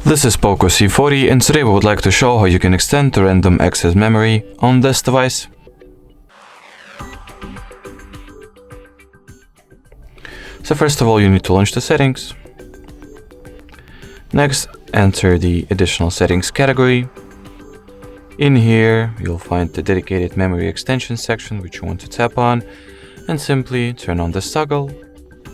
This is POCO C40 and today we would like to show how you can extend the random access memory on this device. So first of all, you need to launch the settings. Next, enter the additional settings category. In here, you'll find the dedicated memory extension section which you want to tap on, and simply turn on this toggle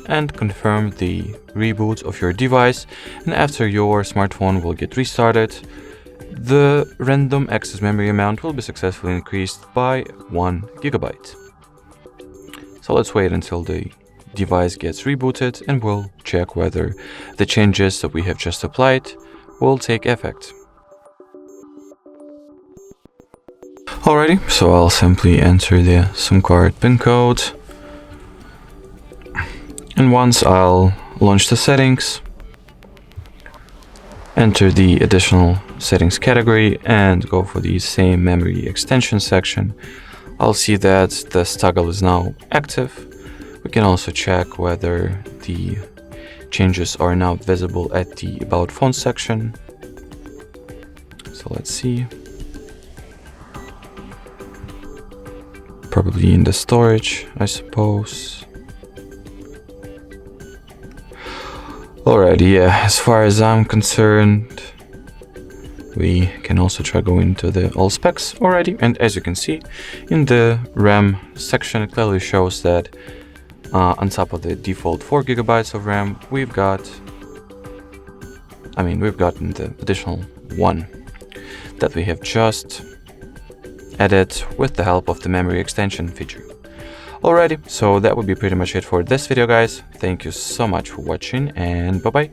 and confirm the reboot of your device, and after your smartphone will get restarted, the random access memory amount will be successfully increased by 1 GB. So let's wait until the device gets rebooted and we'll check whether the changes that we have just applied will take effect. Alrighty, so I'll simply enter the SIM card PIN code. And once I'll launch the settings, enter the additional settings category and go for the same memory extension section, I'll see that this toggle is now active. We can also check whether the changes are now visible at the About Phone section. So let's see. Probably in the storage, I suppose. Alrighty, yeah, as far as I'm concerned, we can also try going to the all specs already, and as you can see in the RAM section, it clearly shows that on top of the default 4 GB of RAM, we've gotten the additional 1 that we have just added with the help of the memory extension feature. Alrighty, so that would be pretty much it for this video, guys. Thank you so much for watching, and bye bye.